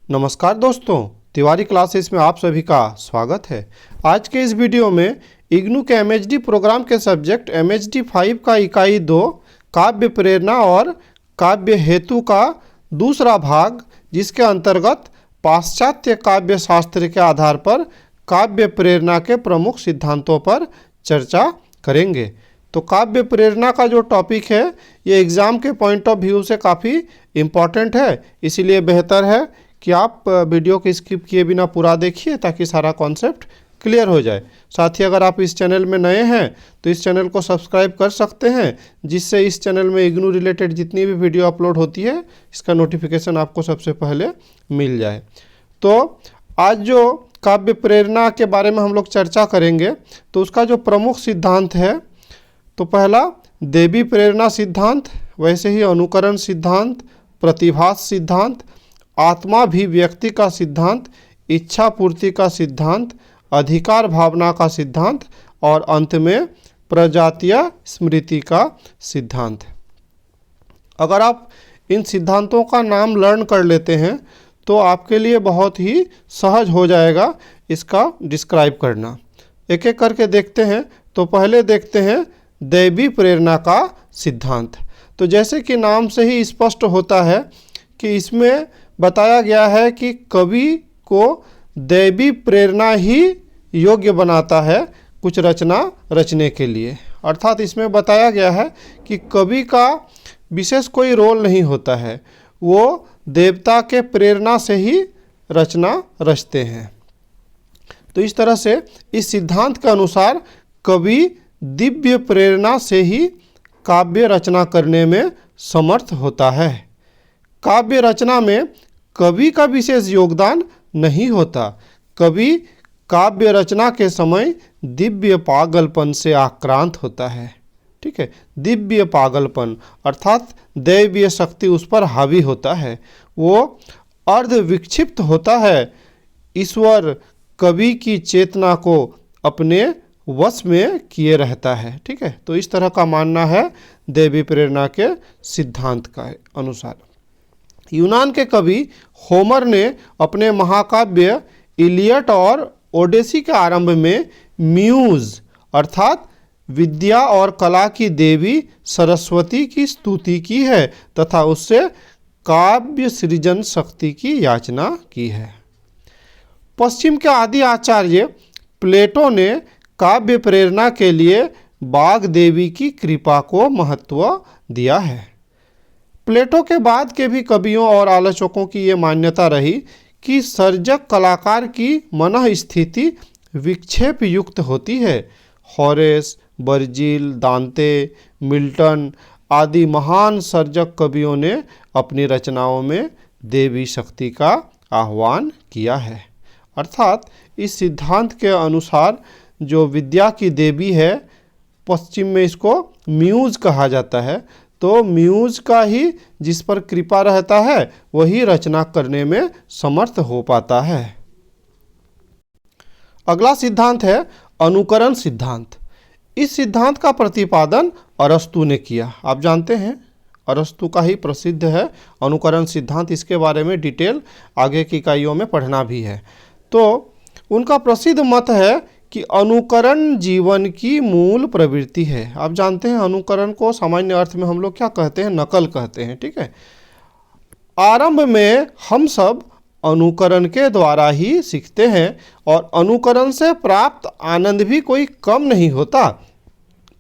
नमस्कार दोस्तों, तिवारी क्लासेस में आप सभी का स्वागत है। आज के इस वीडियो में इग्नू के एमएचडी प्रोग्राम के सब्जेक्ट एमएचडी 5 का इकाई 2 काव्य प्रेरणा और काव्य हेतु का दूसरा भाग, जिसके अंतर्गत पाश्चात्य काव्य शास्त्र के आधार पर काव्य प्रेरणा के प्रमुख सिद्धांतों पर चर्चा करेंगे। तो काव्य प्रेरणा का जो टॉपिक है ये एग्ज़ाम के पॉइंट ऑफ व्यू से काफ़ी इम्पॉर्टेंट है, इसीलिए बेहतर है कि आप वीडियो को स्किप किए बिना पूरा देखिए ताकि सारा कॉन्सेप्ट क्लियर हो जाए। साथ ही अगर आप इस चैनल में नए हैं तो इस चैनल को सब्सक्राइब कर सकते हैं, जिससे इस चैनल में इग्नू रिलेटेड जितनी भी वीडियो अपलोड होती है इसका नोटिफिकेशन आपको सबसे पहले मिल जाए। तो आज जो काव्य प्रेरणा के बारे में हम लोग चर्चा करेंगे तो उसका जो प्रमुख सिद्धांत है, तो पहला देवी प्रेरणा सिद्धांत, वैसे ही अनुकरण सिद्धांत, प्रतिभास सिद्धांत, आत्माभिव्यक्ति का सिद्धांत, इच्छा पूर्ति का सिद्धांत, अधिकार भावना का सिद्धांत और अंत में प्रजातीय स्मृति का सिद्धांत। अगर आप इन सिद्धांतों का नाम लर्न कर लेते हैं तो आपके लिए बहुत ही सहज हो जाएगा इसका डिस्क्राइब करना। एक एक करके देखते हैं। तो पहले देखते हैं दैवी प्रेरणा का सिद्धांत। तो जैसे कि नाम से ही स्पष्ट होता है कि इसमें बताया गया है कि कवि को दैवी प्रेरणा ही योग्य बनाता है कुछ रचना रचने के लिए। अर्थात इसमें बताया गया है कि कवि का विशेष कोई रोल नहीं होता है, वो देवता के प्रेरणा से ही रचना रचते हैं। तो इस तरह से इस सिद्धांत के अनुसार कवि दिव्य प्रेरणा से ही काव्य रचना करने में समर्थ होता है। काव्य रचना में कवि का विशेष योगदान नहीं होता। कवि काव्य रचना के समय दिव्य पागलपन से आक्रांत होता है। ठीक है, दिव्य पागलपन अर्थात दैवीय शक्ति उस पर हावी होता है, वो अर्ध विक्षिप्त होता है। ईश्वर कवि की चेतना को अपने वश में किए रहता है। ठीक है, तो इस तरह का मानना है देवी प्रेरणा के सिद्धांत का अनुसार। यूनान के कवि होमर ने अपने महाकाव्य इलियड और ओडेसी के आरंभ में म्यूज अर्थात विद्या और कला की देवी सरस्वती की स्तुति की है तथा उससे काव्य सृजन शक्ति की याचना की है। पश्चिम के आदि आचार्य प्लेटो ने काव्य प्रेरणा के लिए बाग देवी की कृपा को महत्व दिया है। प्लेटो के बाद के भी कवियों और आलोचकों की ये मान्यता रही कि सर्जक कलाकार की मन स्थिति विक्षेप युक्त होती है। होरेस, वर्जिल, दांते, मिल्टन आदि महान सर्जक कवियों ने अपनी रचनाओं में देवी शक्ति का आह्वान किया है। अर्थात इस सिद्धांत के अनुसार जो विद्या की देवी है, पश्चिम में इसको म्यूज कहा जाता है, तो म्यूज का ही जिस पर कृपा रहता है वही रचना करने में समर्थ हो पाता है। अगला सिद्धांत है अनुकरण सिद्धांत। इस सिद्धांत का प्रतिपादन अरस्तु ने किया। आप जानते हैं अरस्तु का ही प्रसिद्ध है अनुकरण सिद्धांत। इसके बारे में डिटेल आगे की इकाइयों में पढ़ना भी है। तो उनका प्रसिद्ध मत है कि अनुकरण जीवन की मूल प्रवृत्ति है। आप जानते हैं अनुकरण को सामान्य अर्थ में हम लोग क्या कहते हैं, नकल कहते हैं। ठीक है, आरंभ में हम सब अनुकरण के द्वारा ही सीखते हैं और अनुकरण से प्राप्त आनंद भी कोई कम नहीं होता।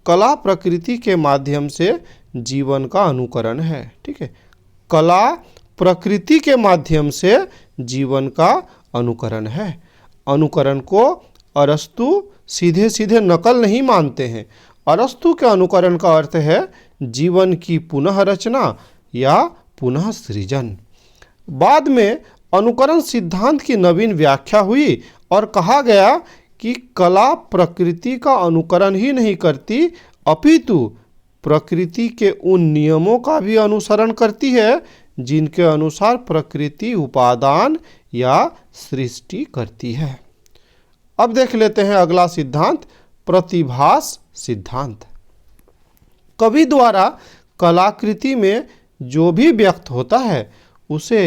कला प्रकृति के माध्यम से जीवन का अनुकरण है। ठीक है, कला प्रकृति के माध्यम से जीवन का अनुकरण है। अनुकरण को अरस्तु सीधे सीधे नकल नहीं मानते हैं। अरस्तु के अनुकरण का अर्थ है जीवन की पुनः रचना या पुनः सृजन। बाद में अनुकरण सिद्धांत की नवीन व्याख्या हुई और कहा गया कि कला प्रकृति का अनुकरण ही नहीं करती, अपितु प्रकृति के उन नियमों का भी अनुसरण करती है जिनके अनुसार प्रकृति उपादान या सृष्टि करती है। अब देख लेते हैं अगला सिद्धांत प्रतिभास सिद्धांत। कवि द्वारा कलाकृति में जो भी व्यक्त होता है उसे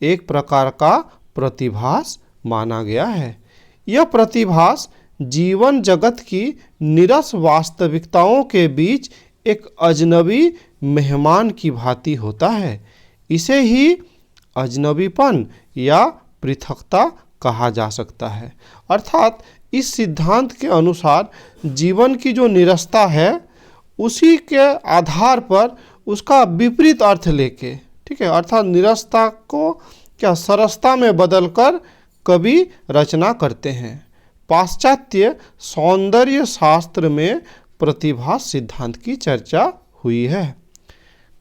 एक प्रकार का प्रतिभास माना गया है। यह प्रतिभास जीवन जगत की नीरस वास्तविकताओं के बीच एक अजनबी मेहमान की भांति होता है। इसे ही अजनबीपन या पृथकता कहा जा सकता है। अर्थात इस सिद्धांत के अनुसार जीवन की जो नीरसता है उसी के आधार पर उसका विपरीत अर्थ लेके, ठीक है, अर्थात नीरसता को क्या सरसता में बदलकर कवि रचना करते हैं। पाश्चात्य सौंदर्य शास्त्र में प्रतिभास सिद्धांत की चर्चा हुई है।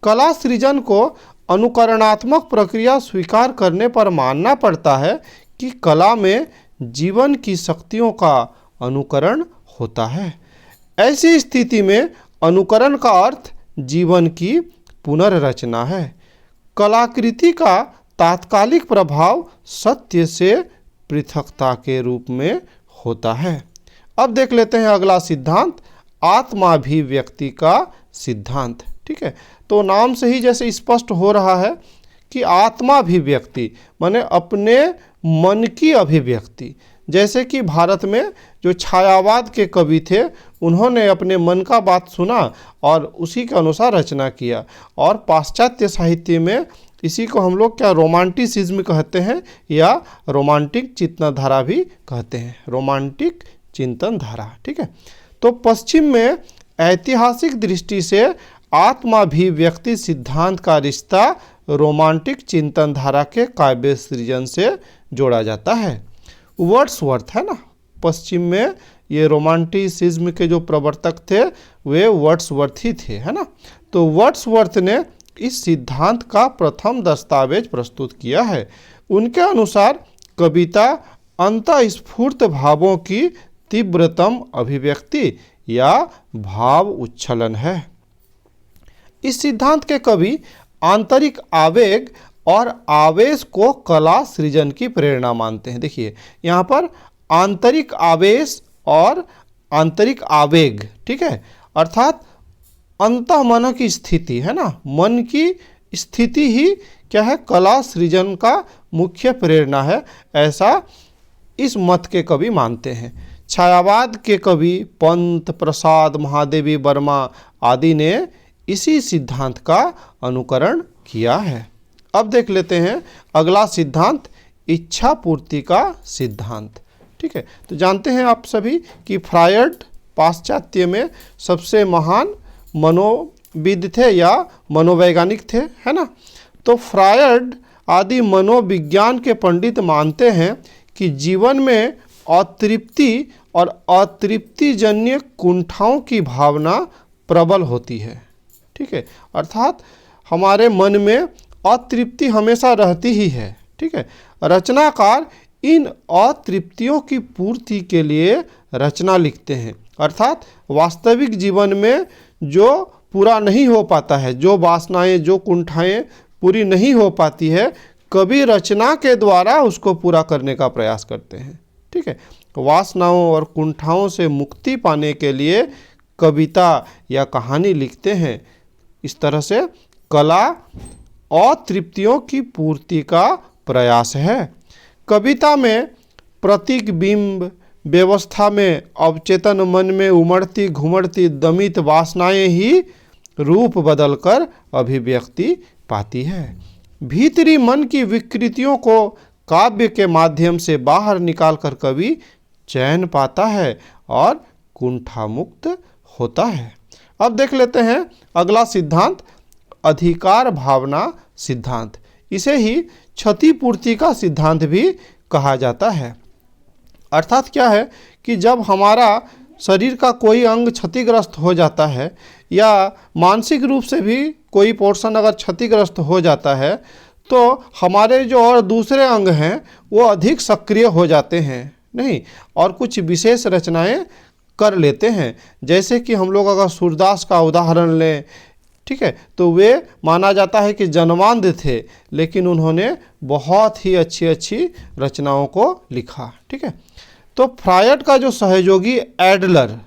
कला सृजन को अनुकरणात्मक प्रक्रिया स्वीकार करने पर मानना पड़ता है कि कला में जीवन की शक्तियों का अनुकरण होता है। ऐसी स्थिति में अनुकरण का अर्थ जीवन की पुनर्रचना है। कलाकृति का तात्कालिक प्रभाव सत्य से पृथकता के रूप में होता है। अब देख लेते हैं अगला सिद्धांत, आत्माभिव्यक्ति का सिद्धांत। ठीक है, तो नाम से ही जैसे स्पष्ट हो रहा है कि आत्माभिव्यक्ति माने अपने मन की अभिव्यक्ति। जैसे कि भारत में जो छायावाद के कवि थे उन्होंने अपने मन का बात सुना और उसी के अनुसार रचना किया। और पाश्चात्य साहित्य में इसी को हम लोग क्या रोमांटिसिज्म कहते हैं या रोमांटिक चिंतन धारा भी कहते हैं, रोमांटिक चिंतन धारा। ठीक है, तो पश्चिम में ऐतिहासिक दृष्टि से आत्माभिव्यक्ति सिद्धांत का रिश्ता रोमांटिक चिंतन धारा के काव्य सृजन से जोड़ा जाता है। वर्ड्सवर्थ है ना, पश्चिम में ये रोमांटिसिज्म के जो प्रवर्तक थे वे वर्ड्सवर्थ ही थे, है ना। तो वर्ड्सवर्थ ने इस सिद्धांत का प्रथम दस्तावेज प्रस्तुत किया है। उनके अनुसार कविता अंतःस्फूर्त भावों की तीव्रतम अभिव्यक्ति या भाव उच्छलन है। इस सिद्धांत के कवि आंतरिक आवेग और आवेश को कला सृजन की प्रेरणा मानते हैं। देखिए यहाँ पर आंतरिक आवेश और आंतरिक आवेग, ठीक है, अर्थात अंतःमन की स्थिति है ना, मन की स्थिति ही क्या है, कला सृजन का मुख्य प्रेरणा है, ऐसा इस मत के कवि मानते हैं। छायावाद के कवि पंत, प्रसाद, महादेवी वर्मा आदि ने इसी सिद्धांत का अनुकरण किया है। अब देख लेते हैं अगला सिद्धांत, इच्छा पूर्ति का सिद्धांत। ठीक है, तो जानते हैं आप सभी कि फ्रायड पाश्चात्य में सबसे महान मनोविद थे या मनोवैज्ञानिक थे, है ना। तो फ्रायड आदि मनोविज्ञान के पंडित मानते हैं कि जीवन में अतृप्ति और अतृप्तिजन्य कुंठाओं की भावना प्रबल होती है। ठीक है, अर्थात हमारे मन में अतृप्ति हमेशा रहती ही है। ठीक है, रचनाकार इन अतृप्तियों की पूर्ति के लिए रचना लिखते हैं, अर्थात वास्तविक जीवन में जो पूरा नहीं हो पाता है, जो वासनाएं, जो कुंठाएं पूरी नहीं हो पाती है, कवि रचना के द्वारा उसको पूरा करने का प्रयास करते हैं। ठीक है, वासनाओं और कुंठाओं से मुक्ति पाने के लिए कविता या कहानी लिखते हैं। इस तरह से कला अतृप्तियों की पूर्ति का प्रयास है। कविता में प्रतीक बिंब व्यवस्था में अवचेतन मन में उमड़ती घुमड़ती दमित वासनाएं ही रूप बदलकर अभिव्यक्ति पाती है। भीतरी मन की विकृतियों को काव्य के माध्यम से बाहर निकालकर कवि चैन पाता है और कुंठा मुक्त होता है। अब देख लेते हैं अगला सिद्धांत, अधिकार भावना सिद्धांत। इसे ही क्षतिपूर्ति का सिद्धांत भी कहा जाता है। अर्थात क्या है कि जब हमारा शरीर का कोई अंग क्षतिग्रस्त हो जाता है या मानसिक रूप से भी कोई पोर्शन अगर क्षतिग्रस्त हो जाता है तो हमारे जो और दूसरे अंग हैं वो अधिक सक्रिय हो जाते हैं नहीं, और कुछ विशेष रचनाएं कर लेते हैं। जैसे कि हम लोग अगर सूरदास का उदाहरण लें, ठीक है, तो वे माना जाता है कि जन्मांध थे, लेकिन उन्होंने बहुत ही अच्छी अच्छी रचनाओं को लिखा। ठीक है, तो फ्रायड का जो सहयोगी एडलर,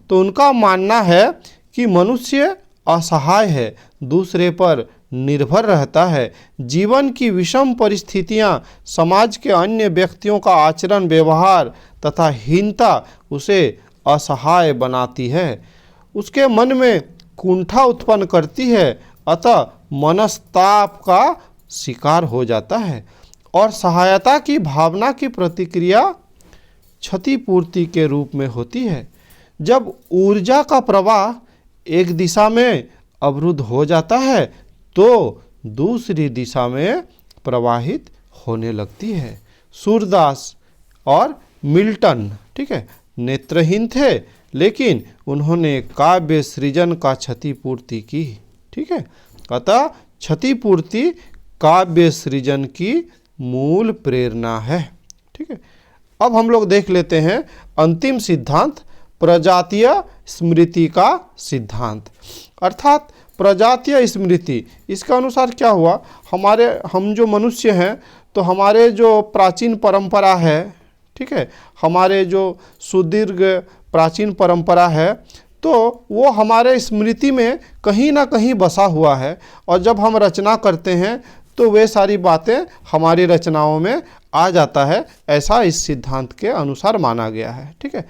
तो उनका मानना है कि मनुष्य असहाय है, दूसरे पर निर्भर रहता है। जीवन की विषम परिस्थितियां, समाज के अन्य व्यक्तियों का आचरण व्यवहार तथा हीनता उसे असहाय बनाती है, उसके मन में कुंठा उत्पन्न करती है, अतः मनस्ताप का शिकार हो जाता है और सहायता की भावना की प्रतिक्रिया क्षतिपूर्ति के रूप में होती है। जब ऊर्जा का प्रवाह एक दिशा में अवरुद्ध हो जाता है तो दूसरी दिशा में प्रवाहित होने लगती है। सूरदास और मिल्टन, ठीक है, नेत्रहीन थे, लेकिन उन्होंने काव्य सृजन का क्षतिपूर्ति की, ठीक है। अतः क्षतिपूर्ति काव्य सृजन की मूल प्रेरणा है, ठीक है। अब हम लोग देख लेते हैं अंतिम सिद्धांत, प्रजातीय स्मृति का सिद्धांत। अर्थात प्रजातीय स्मृति, इसके अनुसार क्या हुआ, हम जो मनुष्य हैं तो हमारे जो प्राचीन परंपरा है, ठीक है, हमारे जो सुदीर्घ प्राचीन परंपरा है, तो वो हमारे स्मृति में कहीं ना कहीं बसा हुआ है और जब हम रचना करते हैं तो वे सारी बातें हमारी रचनाओं में आ जाता है, ऐसा इस सिद्धांत के अनुसार माना गया है, ठीक है।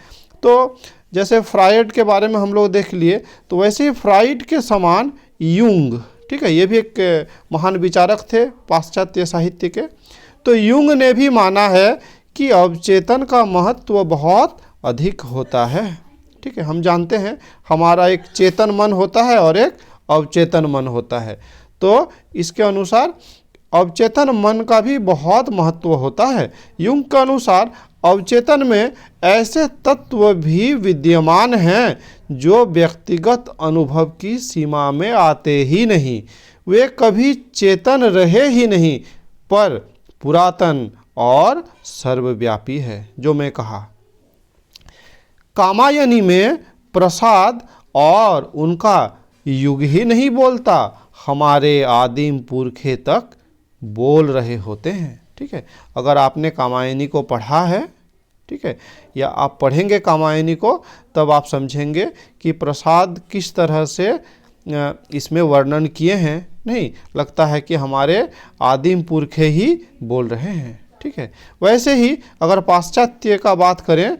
तो जैसे फ्रायड के बारे में हम लोग देख लिए, तो वैसे ही फ्रायड के समान यूंग, ठीक है, ये भी एक महान विचारक थे पाश्चात्य साहित्य के। तो यूंग ने भी माना है कि अवचेतन का महत्व बहुत अधिक होता है, ठीक है। हम जानते हैं हमारा एक चेतन मन होता है और एक अवचेतन मन होता है, तो इसके अनुसार अवचेतन मन का भी बहुत महत्व होता है। यूंग के अनुसार अवचेतन में ऐसे तत्व भी विद्यमान हैं जो व्यक्तिगत अनुभव की सीमा में आते ही नहीं, वे कभी चेतन रहे ही नहीं, पर पुरातन और सर्वव्यापी है। जो मैं कहा, कामायनी में प्रसाद और उनका युग ही नहीं बोलता, हमारे आदिम पुरखे तक बोल रहे होते हैं, ठीक है। अगर आपने कामायनी को पढ़ा है, ठीक है, या आप पढ़ेंगे कामायनी को, तब आप समझेंगे कि प्रसाद किस तरह से इसमें वर्णन किए हैं। नहीं, लगता है कि हमारे आदिम पुरखे ही बोल रहे हैं, ठीक है। वैसे ही अगर पाश्चात्य का बात करें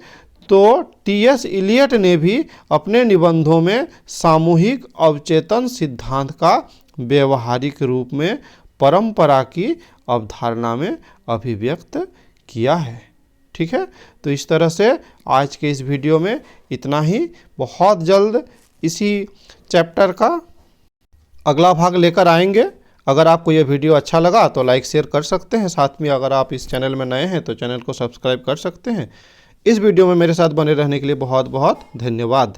तो टी.एस. इलियट ने भी अपने निबंधों में सामूहिक अवचेतन सिद्धांत का व्यवहारिक रूप में परंपरा की अवधारणा में अभिव्यक्त किया है, ठीक है। तो इस तरह से आज के इस वीडियो में इतना ही। बहुत जल्द इसी चैप्टर का अगला भाग लेकर आएंगे। अगर आपको यह वीडियो अच्छा लगा तो लाइक शेयर कर सकते हैं, साथ में अगर आप इस चैनल में नए हैं तो चैनल को सब्सक्राइब कर सकते हैं। इस वीडियो में मेरे साथ बने रहने के लिए बहुत बहुत धन्यवाद।